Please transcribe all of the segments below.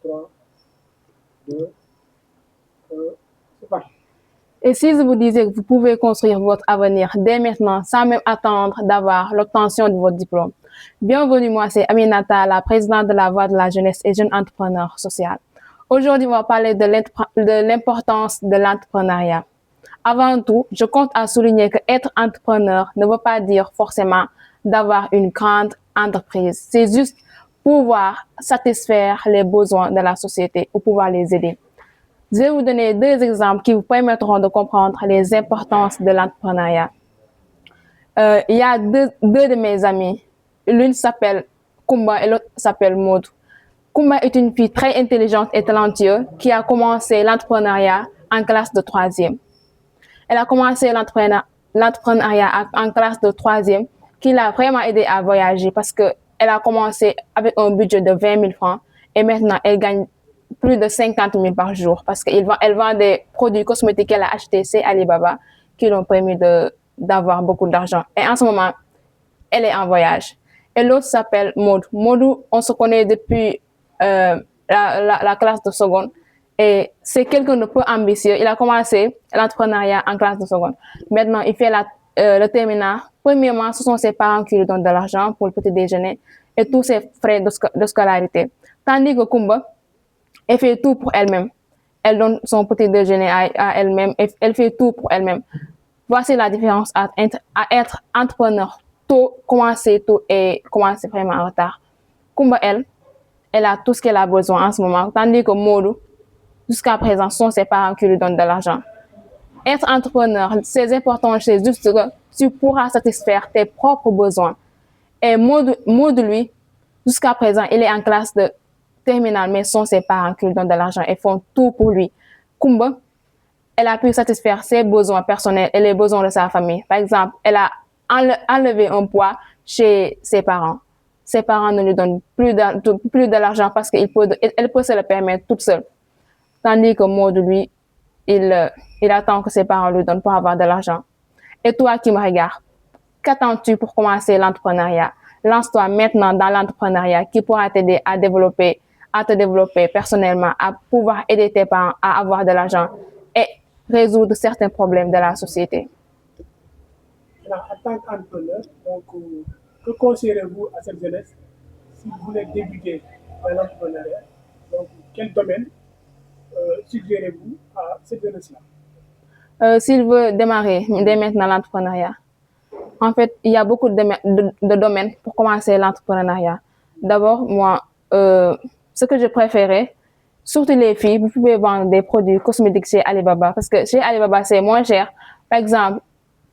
3, 2, 1. C'est parti. Et si je vous disais que vous pouvez construire votre avenir dès maintenant sans même attendre d'avoir l'obtention de votre diplôme? Bienvenue, moi c'est Aminata, la présidente de la Voix de la jeunesse et jeune entrepreneur social. Aujourd'hui, on va parler de l'importance de l'entrepreneuriat. Avant tout, je compte à souligner que être entrepreneur ne veut pas dire forcément d'avoir une grande entreprise. C'est juste pouvoir satisfaire les besoins de la société ou pouvoir les aider. Je vais vous donner deux exemples qui vous permettront de comprendre les importances de l'entrepreneuriat. Il y a deux de mes amis. L'une s'appelle Kumba et l'autre s'appelle Maud. Kumba est une fille très intelligente et talentueuse qui a commencé l'entrepreneuriat en classe de troisième. Elle a commencé l'entrepreneuriat en classe de troisième, qui l'a vraiment aidé à voyager parce qu'elle a commencé avec un budget de 20 000 francs et maintenant elle gagne plus de 50 000 par jour parce qu'elle vend des produits cosmétiques qu'elle a achetés chez Alibaba qui l'ont permis d'avoir beaucoup d'argent. Et en ce moment, elle est en voyage. Et l'autre s'appelle Maud. Maud, on se connaît depuis la classe de seconde. Et c'est quelqu'un de peu ambitieux. Il a commencé l'entrepreneuriat en classe de seconde. Maintenant, il fait le terminal. Premièrement, ce sont ses parents qui lui donnent de l'argent pour le petit déjeuner et tous ses frais de scolarité. Tandis que Kumba, elle fait tout pour elle-même. Elle donne son petit déjeuner à elle-même. Elle fait tout pour elle-même. Voici la différence à être entrepreneur tôt, commencer tôt et commencer vraiment en retard. Kumba, elle a tout ce qu'elle a besoin en ce moment. Tandis que Modou, jusqu'à présent, ce sont ses parents qui lui donnent de l'argent. Être entrepreneur, c'est important, c'est juste que tu pourras satisfaire tes propres besoins. Et Maud, lui, jusqu'à présent, il est en classe de terminale, mais ce sont ses parents qui lui donnent de l'argent et font tout pour lui. Kumba, elle a pu satisfaire ses besoins personnels et les besoins de sa famille. Par exemple, elle a enlevé un poids chez ses parents. Ses parents ne lui donnent plus de l'argent parce qu'elle peut se le permettre toute seule. Tandis que Maud, lui, il attend que ses parents lui donnent pour avoir de l'argent. Et toi qui me regardes, qu'attends-tu pour commencer l'entrepreneuriat? Lance-toi maintenant dans l'entrepreneuriat qui pourra t'aider à te développer personnellement, à pouvoir aider tes parents à avoir de l'argent et résoudre certains problèmes de la société. Alors, en tant qu'entrepreneur, donc, que conseillerez-vous à cette jeunesse si vous voulez débuter dans l'entrepreneuriat? Donc, quel domaine suggérez-vous à cette jeunesse-là? S'il veut démarrer dès maintenant l'entrepreneuriat, en fait, il y a beaucoup de domaines pour commencer l'entrepreneuriat. D'abord, moi, ce que je préférais, surtout les filles, vous pouvez vendre des produits cosmétiques chez Alibaba parce que chez Alibaba, c'est moins cher. Par exemple,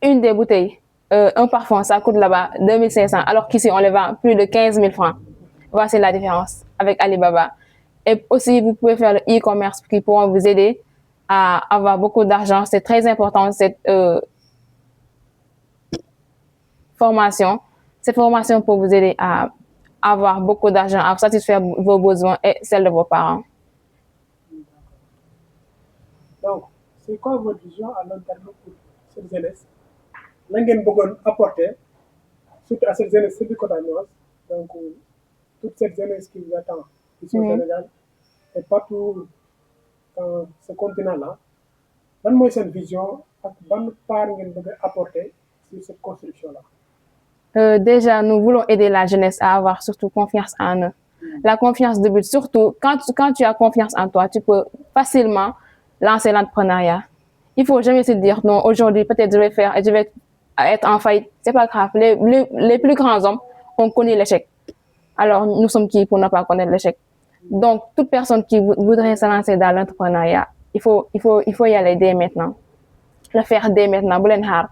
une des bouteilles, un parfum, ça coûte là-bas 2500, alors qu'ici, on les vend plus de 15 000 francs. Voici la différence avec Alibaba. Et aussi, vous pouvez faire le e-commerce qui pourront vous aider à avoir beaucoup d'argent. C'est très important, cette formation. Cette formation pour vous aider à avoir beaucoup d'argent, à satisfaire vos besoins et celles de vos parents. Donc, c'est quoi votre vision à long terme pour cette jeunesse? Lan ngeen bëggoon apporter surtout à cette jeunesse sébikotanoise, donc toute cette jeunesse qui vous attend ici au Sénégal et partout dans ce continent-là, lan mooy seen vision ak ban part ngeen bëgg a apporter sur cette construction-là? Déjà, nous voulons aider la jeunesse à avoir surtout confiance en eux. La confiance de but, surtout quand tu as confiance en toi, tu peux facilement lancer l'entrepreneuriat. Il faut jamais se dire non, aujourd'hui peut-être je vais être en faillite. C'est pas grave. Les plus grands hommes ont connu l'échec. Alors nous sommes qui pour ne pas connaître l'échec? Donc toute personne qui voudrait se lancer dans l'entrepreneuriat, il faut y aller dès maintenant. Le faire dès maintenant, bu leen xaar.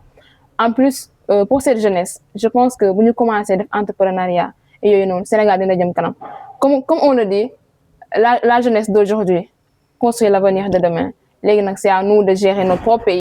En plus, pour cette jeunesse, je pense que bu ñu commencé def entrepreneuriat et yooyu noonu Sénégal dina jëm kanam. Comme on le dit, la jeunesse d'aujourd'hui construit l'avenir de demain. Léegi nag c'est à nous de gérer notre propre pays.